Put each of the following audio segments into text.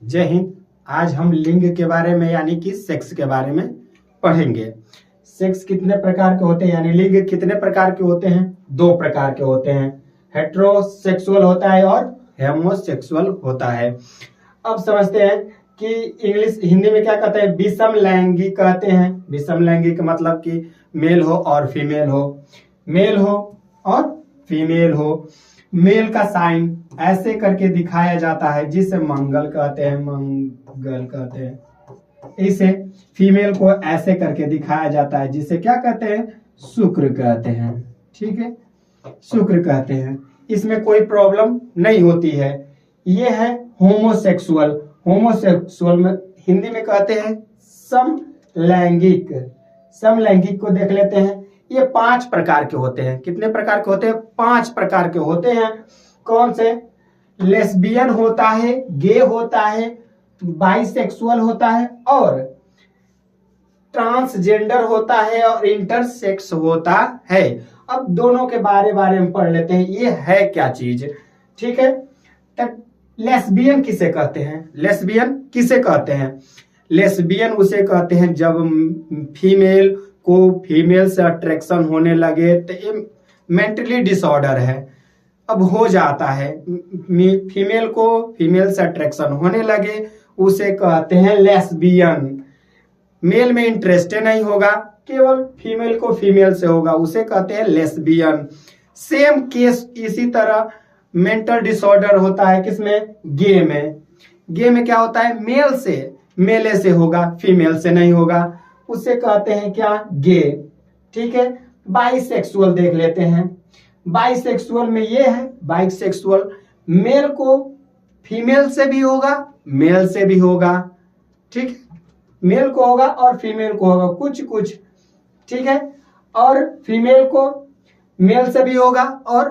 जय हिंद। आज हम लिंग के बारे में यानी कि सेक्स के बारे में पढ़ेंगे। सेक्स कितने प्रकार के होते हैं यानी लिंग कितने प्रकार के होते हैं? दो प्रकार के होते हैं, हेट्रोसेक्सुअल होता है और हेमोसेक्सुअल होता है। अब समझते हैं कि इंग्लिश हिंदी में क्या कहते हैं? विषम लैंगिक कहते हैं। विषम लैंगिक मतलब कि मेल हो और फीमेल हो, मेल हो और फीमेल हो। मेल का साइन ऐसे करके दिखाया जाता है जिसे मंगल कहते हैं, मंगल कहते हैं। इसे फीमेल को ऐसे करके दिखाया जाता है जिसे क्या कहते हैं? शुक्र कहते हैं। ठीक है, शुक्र कहते हैं। इसमें कोई प्रॉब्लम नहीं होती है। ये है होमोसेक्सुअल। होमोसेक्सुअल में हिंदी में कहते हैं समलैंगिक। समलैंगिक को देख लेते हैं। ये 5 प्रकार के होते हैं। कितने प्रकार के होते हैं? 5 प्रकार के होते हैं। कौन से? लेस्बियन होता है, गे होता है, बाइसेक्सुअल होता है और ट्रांसजेंडर होता है और इंटरसेक्स होता है। अब दोनों के बारे में पढ़ लेते हैं, ये है क्या चीज। ठीक है, तो लेस्बियन किसे कहते हैं? लेस्बियन किसे कहते हैं? लेस्बियन उसे कहते हैं जब फीमेल को फीमेल से अट्रैक्शन होने लगे, तो ये मेंटली डिसऑर्डर है। अब हो जाता है, फीमेल को फीमेल से अट्रैक्शन होने लगे, उसे कहते हैं लेस्बियन। मेल में इंटरेस्ट नहीं होगा, केवल फीमेल को फीमेल से होगा, उसे कहते हैं लेस्बियन। सेम केस इसी तरह मेंटल डिसऑर्डर होता है किसमें? गे में। गे में क्या होता है? मेल से मेले से होगा, फीमेल से नहीं होगा, उसे कहते हैं क्या? गे। ठीक है, बाइसेक्सुअल देख लेते हैं। बाइसेक्सुअल में ये है, बाइसेक्सुअल मेल को फीमेल से भी होगा, मेल से भी होगा। ठीक है, मेल को होगा और फीमेल को होगा कुछ कुछ। ठीक है, और फीमेल को मेल से भी होगा और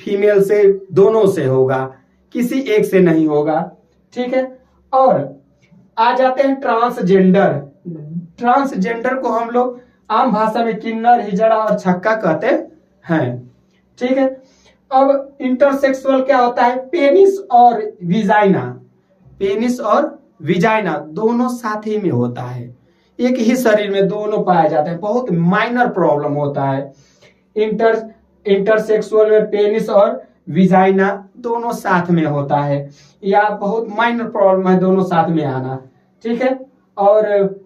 फीमेल से, दोनों से होगा, किसी एक से नहीं होगा। ठीक है, और आ जाते हैं ट्रांसजेंडर। ट्रांसजेंडर को हम लोग आम भाषा में किन्नर, हिजड़ा और छक्का कहते हैं। ठीक है, अब इंटरसेक्सुअल क्या होता है? पेनिस और विजाइना। पेनिस और विजाइना दोनों साथ ही में होता है, एक ही शरीर में दोनों पाए जाते हैं। बहुत माइनर प्रॉब्लम होता है। इंटरसेक्सुअल में पेनिस और विजाइना दोनों साथ में होता है, या बहुत माइनर प्रॉब्लम है दोनों साथ में आना। ठीक है, और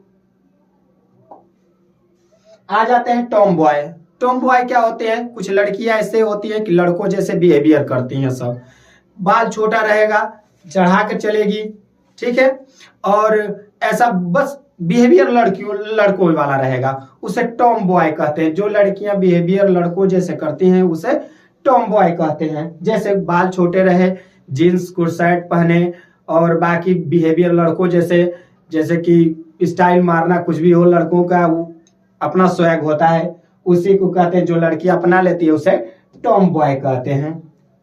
आ जाते हैं टॉम बॉय। टॉम बॉय क्या होते हैं? कुछ लड़कियां ऐसे होती हैं कि लड़कों जैसे बिहेवियर करती हैं, सब बाल छोटा रहेगा, चढ़ा के चलेगी। ठीक है, और ऐसा बस बिहेवियर लड़कों वाला रहेगा, उसे टॉम बॉय कहते हैं। जो लड़कियां बिहेवियर लड़कों जैसे करती हैं उसे टॉम बॉय कहते हैं। जैसे बाल छोटे रहे, जीन्स कुर्ता पहने और बाकी बिहेवियर लड़कों जैसे, जैसे कि स्टाइल मारना, कुछ भी हो, लड़कों का अपना स्वैग होता है, उसी को कहते हैं। जो लड़की अपना लेती है उसे टॉम बॉय कहते हैं।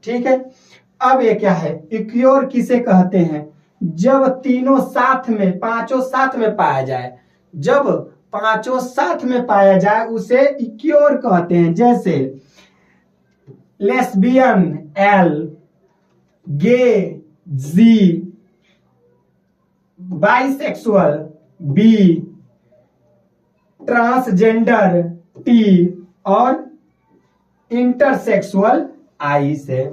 ठीक है, अब ये क्या है? इक्योर किसे कहते हैं? जब तीनों साथ में, पांचों साथ में पाया जाए, जब पांचों साथ में पाया जाए उसे इक्योर कहते हैं। जैसे लेस्बियन एल, गे जी, बाइसेक्सुअल बी, ट्रांसजेंडर टी और इंटरसेक्सुअल आई से।